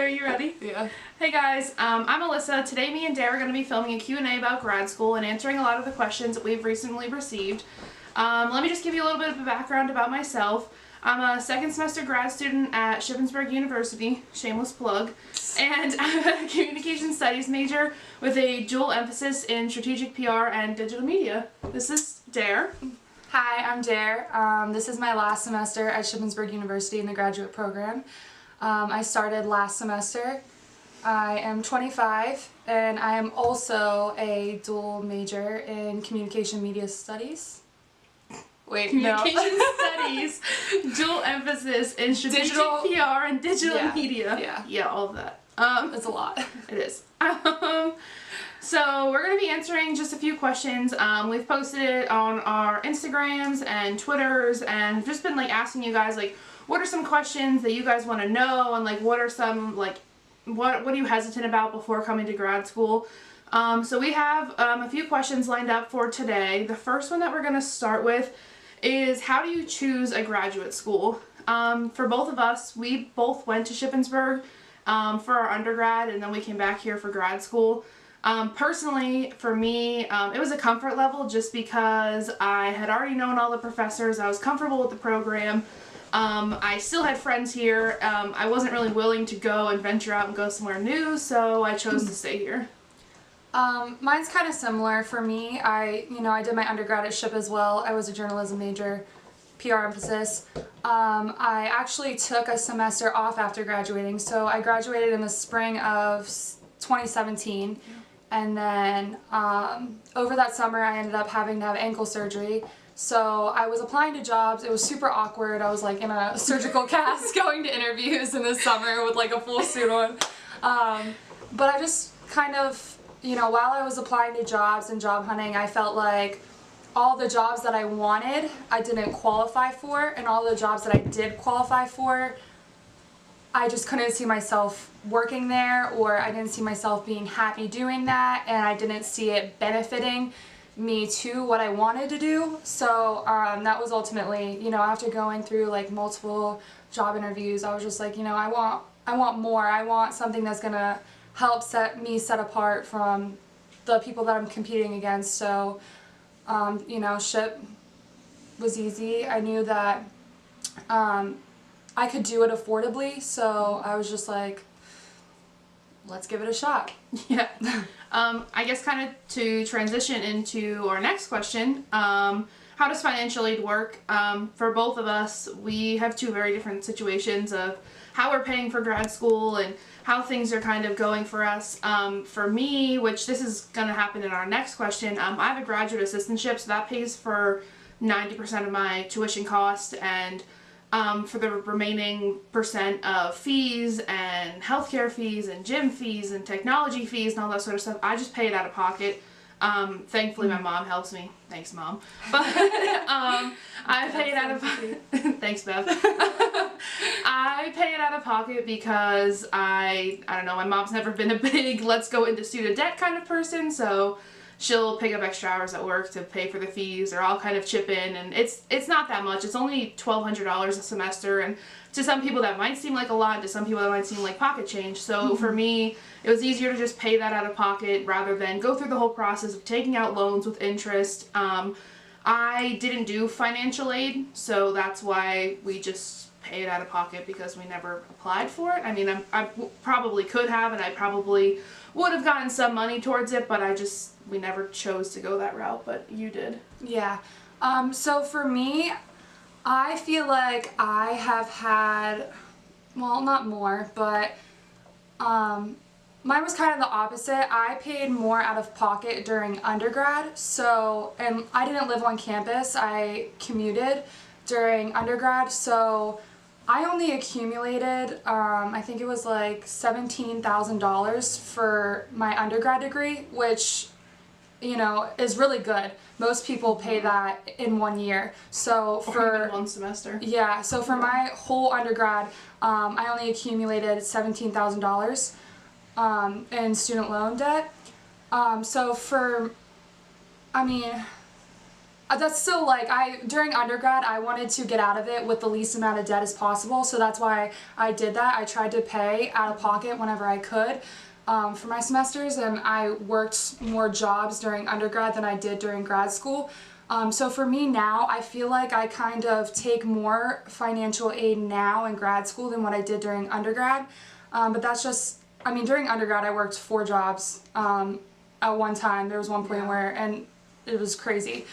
Are you ready? Yeah. Hey guys, I'm Alyssa. Today me and Dare are going to be filming a Q&A about grad school and answering a lot of the questions that we've recently received. Let me just give you a little bit of a background about myself. I'm a second semester grad student at Shippensburg University, shameless plug, and I'm a communication studies major with a dual emphasis in strategic PR and digital media. This is Dare. Hi, I'm Dare. This is my last semester at Shippensburg University in the graduate program. I started last semester. I am 25 and I am also a dual major in communication media studies. Wait, Communication studies, dual emphasis in strategic PR and digital media. Yeah, all of that. It's a lot. It is. So we're going to be answering just a few questions. We've posted it on our Instagrams and Twitters and just been asking you guys what are some questions that you guys want to know, and what are some what are you hesitant about before coming to grad school. So we have a few questions lined up for today. The first one that we're going to start with is, how do you choose a graduate school? For both of us, we both went to Shippensburg for our undergrad, and then we came back here for grad school. Personally, for me, it was a comfort level just because I had already known all the professors. I was comfortable with the program. I still had friends here. I wasn't really willing to go and venture out and go somewhere new, so I chose to stay here. Mine's kind of similar for me. I did my undergrad at Ship as well. I was a journalism major, PR emphasis. I actually took a semester off after graduating, so I graduated in the spring of 2017. And then over that summer I ended up having to have ankle surgery. So I was applying to jobs. It was super awkward. I was in a surgical cast going to interviews in the summer with a full suit on. But I just kind of, while I was applying to jobs and job hunting, I felt like all the jobs that I wanted I didn't qualify for, and all the jobs that I did qualify for, I just couldn't see myself working there, or I didn't see myself being happy doing that, and I didn't see it benefiting me to what I wanted to do. So that was ultimately, after going through multiple job interviews, I was just I want more. I want something that's gonna help set me apart from the people that I'm competing against. So Ship was easy. I knew that I could do it affordably, so I was just let's give it a shot. Yeah. I guess kind of to transition into our next question, how does financial aid work? For both of us, we have two very different situations of how we're paying for grad school and how things are kind of going for us. For me, which this is going to happen in our next question, I have a graduate assistantship, so that pays for 90% of my tuition cost, and for the remaining percent of fees and healthcare fees and gym fees and technology fees and all that sort of stuff, I just pay it out of pocket. Thankfully my mom helps me. Thanks, Mom. But I pay it out of pocket. Thanks, Bev. I pay it out of pocket because I don't know, my mom's never been a big let's go into student debt kind of person, so she'll pick up extra hours at work to pay for the fees, or I'll kind of chip in, and it's not that much. It's only $1,200 a semester, and to some people that might seem like a lot, to some people that might seem like pocket change. So for me, it was easier to just pay that out of pocket rather than go through the whole process of taking out loans with interest. I didn't do financial aid, so that's why we just pay it out of pocket, because we never applied for it. I mean, I probably could have, and I probably would have gotten some money towards it, but we never chose to go that route, but you did. Yeah. So for me, I feel like I have had, well, not more, but mine was kind of the opposite. I paid more out of pocket during undergrad, and I didn't live on campus. I commuted during undergrad, so I only accumulated, I think it was $17,000 for my undergrad degree, which, is really good. Most people pay that in 1 year. So for one semester. Yeah, so for my whole undergrad, I only accumulated $17,000 in student loan debt. That's still like, during undergrad, I wanted to get out of it with the least amount of debt as possible, so that's why I did that. I tried to pay out of pocket whenever I could for my semesters, and I worked more jobs during undergrad than I did during grad school. So for me now, I feel like I kind of take more financial aid now in grad school than what I did during undergrad, but that's just, I mean, during undergrad I worked 4 jobs at one time. There was one point where, and it was crazy.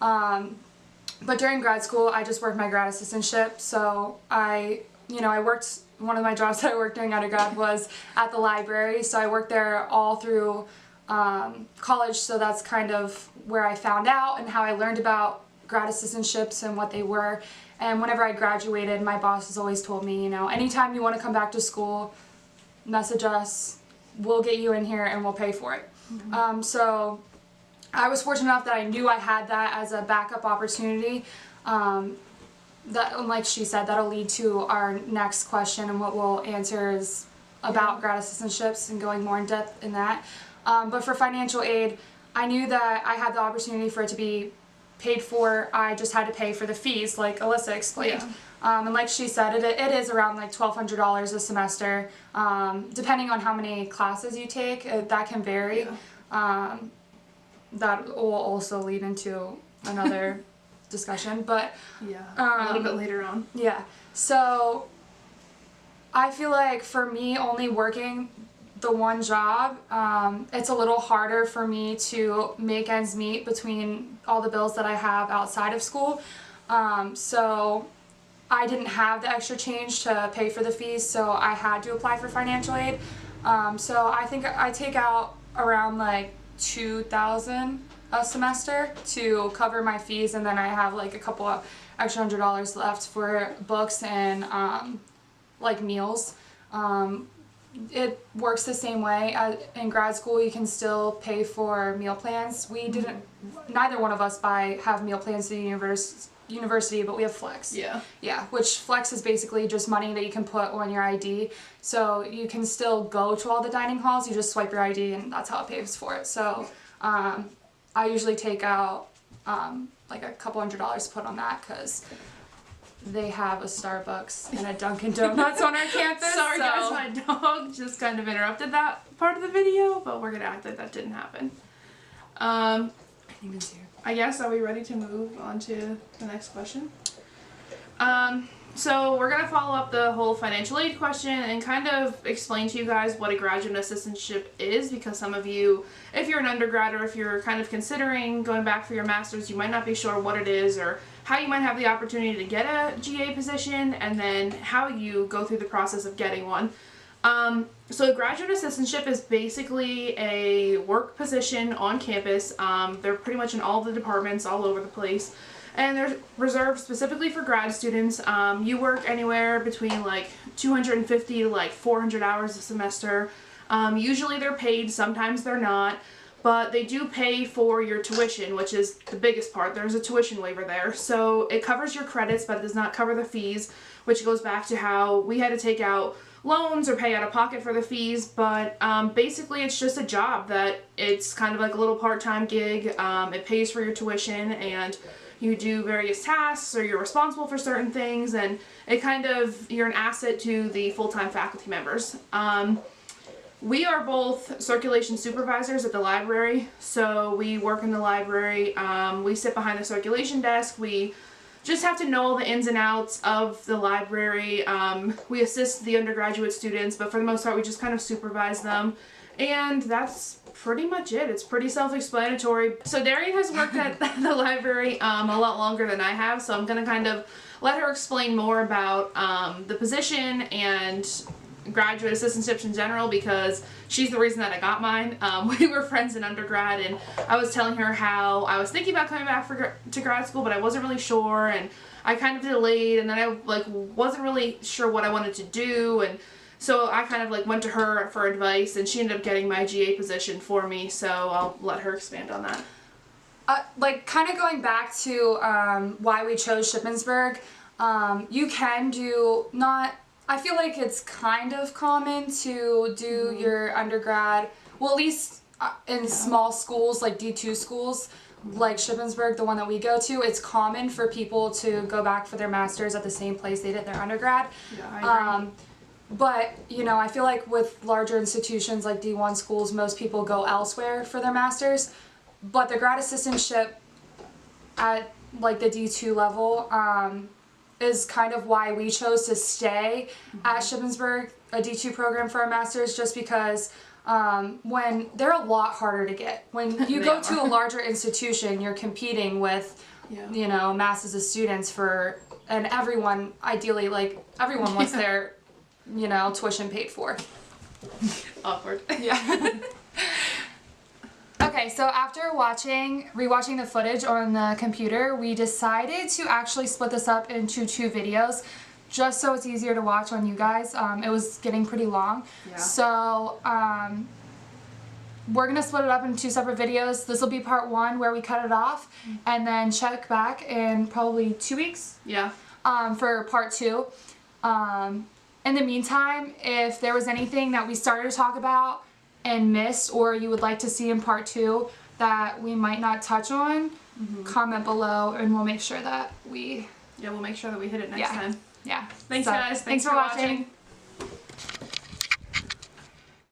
But during grad school, I just worked my grad assistantship, so I worked, one of my jobs that I worked during undergrad was at the library, so I worked there all through college, so that's kind of where I found out and how I learned about grad assistantships and what they were. And whenever I graduated, my boss has always told me, anytime you want to come back to school, message us, we'll get you in here and we'll pay for it. Mm-hmm. So I was fortunate enough that I knew I had that as a backup opportunity. That, like she said, that'll lead to our next question, and what we'll answer is about grad assistantships and going more in depth in that. But for financial aid, I knew that I had the opportunity for it to be paid for. I just had to pay for the fees, like Alyssa explained. Yeah. And like she said, it is around like $1,200 a semester, depending on how many classes you take. That can vary. Yeah. That will also lead into another discussion, but a little bit later on. Yeah. So I feel like for me, only working the one job, it's a little harder for me to make ends meet between all the bills that I have outside of school. So I didn't have the extra change to pay for the fees, so I had to apply for financial aid. So I think I take out around like $2,000 a semester to cover my fees, and then I have like a couple of extra $100 left for books and like meals. It works the same way. In grad school, you can still pay for meal plans. We didn't, neither one of us have meal plans to the university, but we have Flex. Yeah, which Flex is basically just money that you can put on your ID. So you can still go to all the dining halls, you just swipe your ID and that's how it pays for it. So I usually take out like a couple $100 to put on that, because they have a Starbucks and a Dunkin' Donuts on our campus. Sorry guys, my dog just kind of interrupted that part of the video, but we're gonna act like that didn't happen. I guess, are we ready to move on to the next question? So we're gonna follow up the whole financial aid question and kind of explain to you guys what a graduate assistantship is, because some of you, if you're an undergrad or if you're kind of considering going back for your master's, you might not be sure what it is or how you might have the opportunity to get a GA position, and then how you go through the process of getting one. So a graduate assistantship is basically a work position on campus. They're pretty much in all the departments all over the place, and they're reserved specifically for grad students. You work anywhere between like 250 to like 400 hours a semester. Usually they're paid, sometimes they're not. But they do pay for your tuition, which is the biggest part. There's a tuition waiver there. So it covers your credits, but it does not cover the fees, which goes back to how we had to take out loans or pay out of pocket for the fees. But basically it's just a job that it's kind of like a little part-time gig. It pays for your tuition, and you do various tasks, or you're responsible for certain things, and it kind of, you're an asset to the full-time faculty members. We are both circulation supervisors at the library, so we work in the library. We sit behind the circulation desk. We just have to know all the ins and outs of the library. We assist the undergraduate students, but for the most part we just kind of supervise them. And that's pretty much it. It's pretty self-explanatory. So Darian has worked at the library a lot longer than I have, so I'm going to kind of let her explain more about the position and graduate assistantships in general, because she's the reason that I got mine. We were friends in undergrad, and I was telling her how I was thinking about coming back to grad school, but I wasn't really sure, and I kind of delayed, and then I wasn't really sure what I wanted to do, and so I kind of went to her for advice, and she ended up getting my GA position for me, so I'll let her expand on that. Kind of going back to why we chose Shippensburg, you can do I feel like it's kind of common to do your undergrad, well, at least in small schools, like D2 schools, like Shippensburg, the one that we go to, it's common for people to go back for their master's at the same place they did their undergrad. Yeah, I agree. But, you know, I feel like with larger institutions like D1 schools, most people go elsewhere for their master's. But the grad assistantship at like the D2 level is kind of why we chose to stay at Shippensburg, a D2 program for our master's, just because when they're a lot harder to get. When you go to a larger institution, you're competing with, you know, masses of students and everyone, ideally, like, everyone wants their, you know, tuition paid for. Awkward. Yeah. Okay, so after rewatching the footage on the computer, we decided to actually split this up into 2 videos, just so it's easier to watch on you guys. It was getting pretty long. Yeah. So, we're gonna split it up into 2 separate videos. This will be part 1 where we cut it off, and then check back in probably 2 weeks. Yeah. For part 2. In the meantime, if there was anything that we started to talk about and missed, or you would like to see in part 2 that we might not touch on, comment below, and we'll make sure that we... Yeah, we'll make sure that we hit it next time. Yeah. Thanks, guys. Thanks for watching.